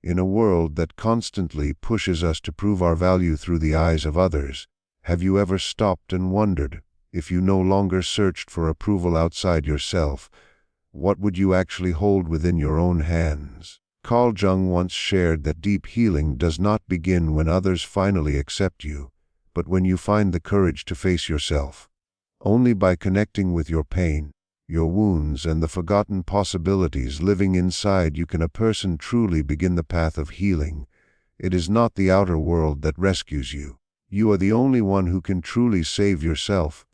In a world that constantly pushes us to prove our value through the eyes of others, have you ever stopped and wondered, if you no longer searched for approval outside yourself, what would you actually hold within your own hands? Carl Jung once shared that deep healing does not begin when others finally accept you, but when you find the courage to face yourself. Only by connecting with your pain, your wounds, and the forgotten possibilities living inside you can a person truly begin the path of healing. It is not the outer world that rescues you. You are the only one who can truly save yourself.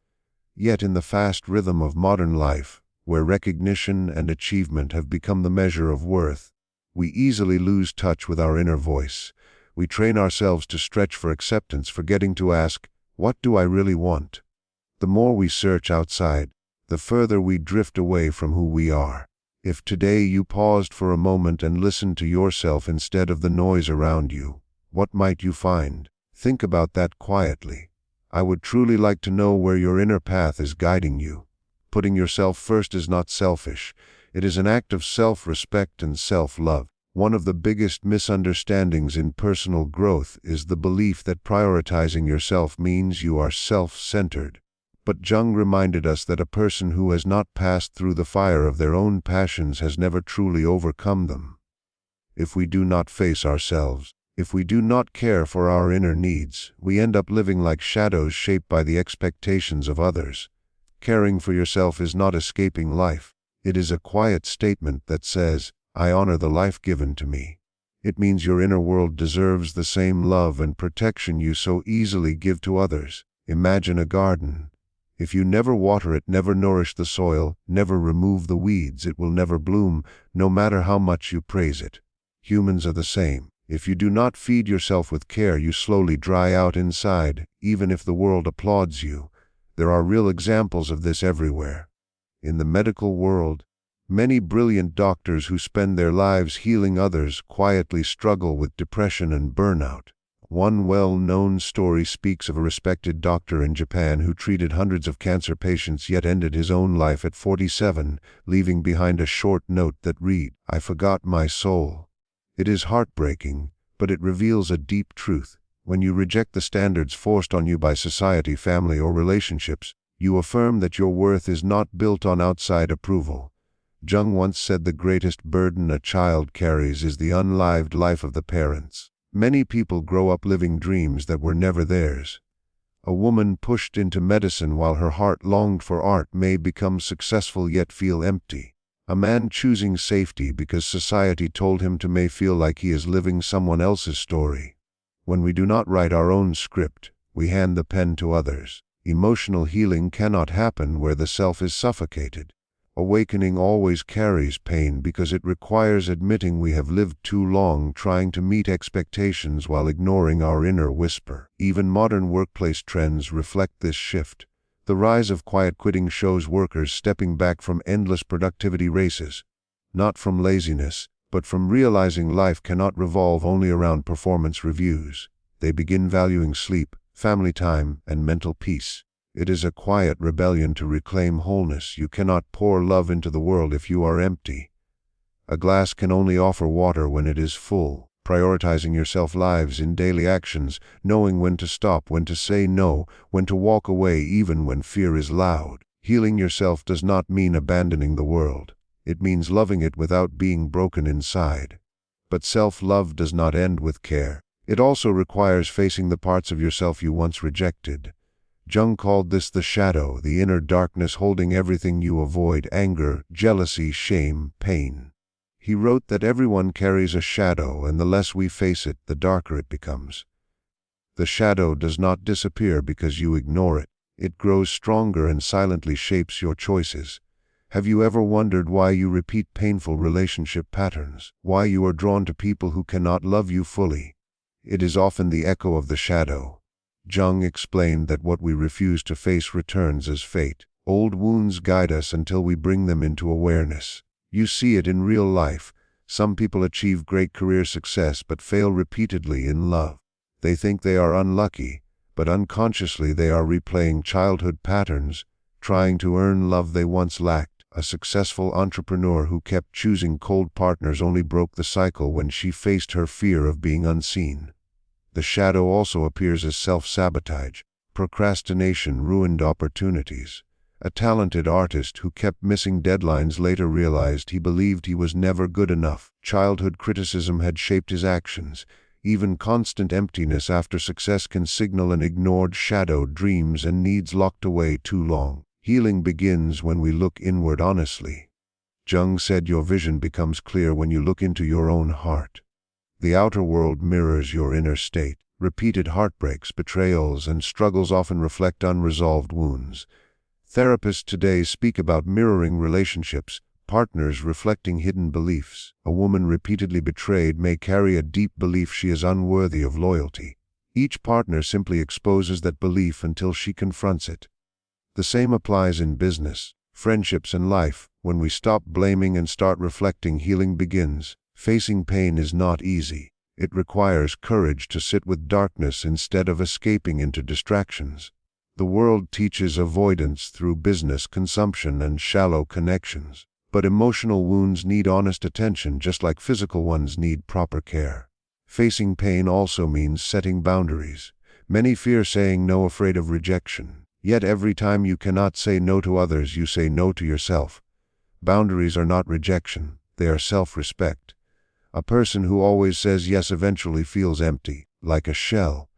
Yet in the fast rhythm of modern life, where recognition and achievement have become the measure of worth, we easily lose touch with our inner voice. We train ourselves to stretch for acceptance, forgetting to ask, what do I really want? The more we search outside, the further we drift away from who we are. If today you paused for a moment and listened to yourself instead of the noise around you, what might you find? Think about that quietly. I would truly like to know where your inner path is guiding you. Putting yourself first is not selfish. It is an act of self-respect and self-love. One of the biggest misunderstandings in personal growth is the belief that prioritizing yourself means you are self-centered. But Jung reminded us that a person who has not passed through the fire of their own passions has never truly overcome them. If we do not face ourselves, if we do not care for our inner needs, we end up living like shadows shaped by the expectations of others. Caring for yourself is not escaping life. It is a quiet statement that says, I honor the life given to me. It means your inner world deserves the same love and protection you so easily give to others. Imagine a garden. If you never water it, never nourish the soil, never remove the weeds, it will never bloom, no matter how much you praise it. Humans are the same. If you do not feed yourself with care, you slowly dry out inside, even if the world applauds you. There are real examples of this everywhere. In the medical world, many brilliant doctors who spend their lives healing others quietly struggle with depression and burnout. One well-known story speaks of a respected doctor in Japan who treated hundreds of cancer patients yet ended his own life at 47, leaving behind a short note that read, I forgot my soul. It is heartbreaking, but it reveals a deep truth. When you reject the standards forced on you by society, family, or relationships, you affirm that your worth is not built on outside approval. Jung once said the greatest burden a child carries is the unlived life of the parents. Many people grow up living dreams that were never theirs. A woman pushed into medicine while her heart longed for art may become successful yet feel empty. A man choosing safety because society told him to may feel like he is living someone else's story. When we do not write our own script, we hand the pen to others. Emotional healing cannot happen where the self is suffocated. Awakening always carries pain because it requires admitting we have lived too long trying to meet expectations while ignoring our inner whisper. Even modern workplace trends reflect this shift. The rise of quiet quitting shows workers stepping back from endless productivity races, not from laziness, but from realizing life cannot revolve only around performance reviews. They begin valuing sleep, family time, and mental peace. It is a quiet rebellion to reclaim wholeness. You cannot pour love into the world if you are empty. A glass can only offer water when it is full. Prioritizing yourself lives in daily actions, knowing when to stop, when to say no, when to walk away even when fear is loud. Healing yourself does not mean abandoning the world. It means loving it without being broken inside. But self-love does not end with care. It also requires facing the parts of yourself you once rejected. Jung called this the shadow, the inner darkness holding everything you avoid: anger, jealousy, shame, pain. He wrote that everyone carries a shadow, and the less we face it, the darker it becomes. The shadow does not disappear because you ignore it. It grows stronger and silently shapes your choices. Have you ever wondered why you repeat painful relationship patterns? Why you are drawn to people who cannot love you fully? It is often the echo of the shadow. Jung explained that what we refuse to face returns as fate. Old wounds guide us until we bring them into awareness. You see it in real life. Some people achieve great career success but fail repeatedly in love. They think they are unlucky, but unconsciously they are replaying childhood patterns, trying to earn love they once lacked. A successful entrepreneur who kept choosing cold partners only broke the cycle when she faced her fear of being unseen. The shadow also appears as self-sabotage. Procrastination ruined opportunities. A talented artist who kept missing deadlines later realized he believed he was never good enough. Childhood criticism had shaped his actions. Even constant emptiness after success can signal an ignored shadow, dreams and needs locked away too long. Healing begins when we look inward honestly. Jung said your vision becomes clear when you look into your own heart. The outer world mirrors your inner state. Repeated heartbreaks, betrayals, and struggles often reflect unresolved wounds. Therapists today speak about mirroring relationships, partners reflecting hidden beliefs. A woman repeatedly betrayed may carry a deep belief she is unworthy of loyalty. Each partner simply exposes that belief until she confronts it. The same applies in business, friendships, and life. When we stop blaming and start reflecting, healing begins. Facing pain is not easy. It requires courage to sit with darkness instead of escaping into distractions. The world teaches avoidance through business, consumption, and shallow connections. But emotional wounds need honest attention just like physical ones need proper care. Facing pain also means setting boundaries. Many fear saying no, afraid of rejection. Yet every time you cannot say no to others, you say no to yourself. Boundaries are not rejection, they are self-respect. A person who always says yes eventually feels empty, like a shell.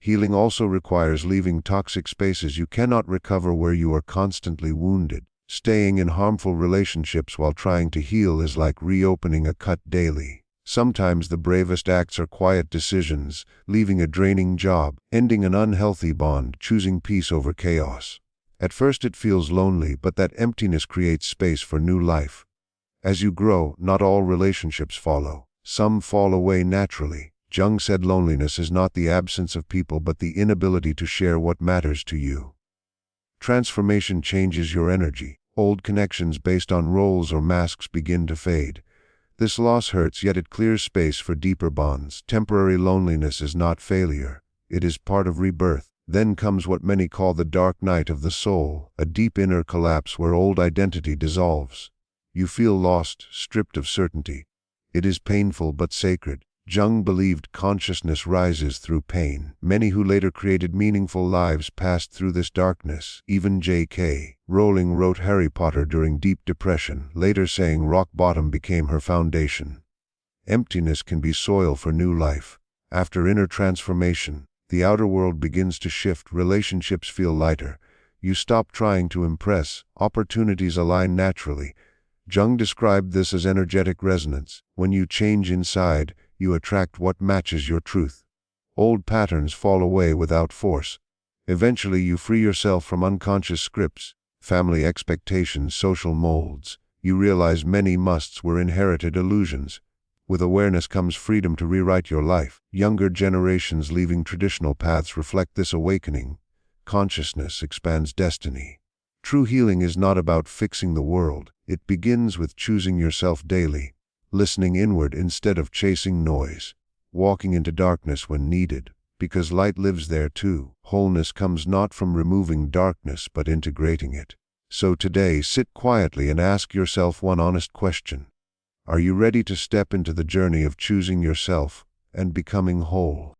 Healing also requires leaving toxic spaces. You cannot recover where you are constantly wounded. Staying in harmful relationships while trying to heal is like reopening a cut daily. Sometimes the bravest acts are quiet decisions, leaving a draining job, ending an unhealthy bond, choosing peace over chaos. At first it feels lonely, but that emptiness creates space for new life. As you grow, not all relationships follow. Some fall away naturally. Jung said loneliness is not the absence of people but the inability to share what matters to you. Transformation changes your energy. Old connections based on roles or masks begin to fade. This loss hurts, yet it clears space for deeper bonds. Temporary loneliness is not failure. It is part of rebirth. Then comes what many call the dark night of the soul, a deep inner collapse where old identity dissolves. You feel lost, stripped of certainty. It is painful but sacred. Jung believed consciousness rises through pain. Many who later created meaningful lives passed through this darkness. Even J.K. Rowling wrote Harry Potter during deep depression, later saying rock bottom became her foundation. Emptiness can be soil for new life. After inner transformation, the outer world begins to shift. Relationships feel lighter. You stop trying to impress. Opportunities align naturally. Jung described this as energetic resonance. When you change inside, you attract what matches your truth. Old patterns fall away without force. Eventually you free yourself from unconscious scripts, family expectations, social molds. You realize many musts were inherited illusions. With awareness comes freedom to rewrite your life. Younger generations leaving traditional paths reflect this awakening. Consciousness expands destiny. True healing is not about fixing the world. It begins with choosing yourself daily, listening inward instead of chasing noise, walking into darkness when needed, because light lives there too. Wholeness comes not from removing darkness but integrating it. So today, sit quietly and ask yourself one honest question. Are you ready to step into the journey of choosing yourself and becoming whole?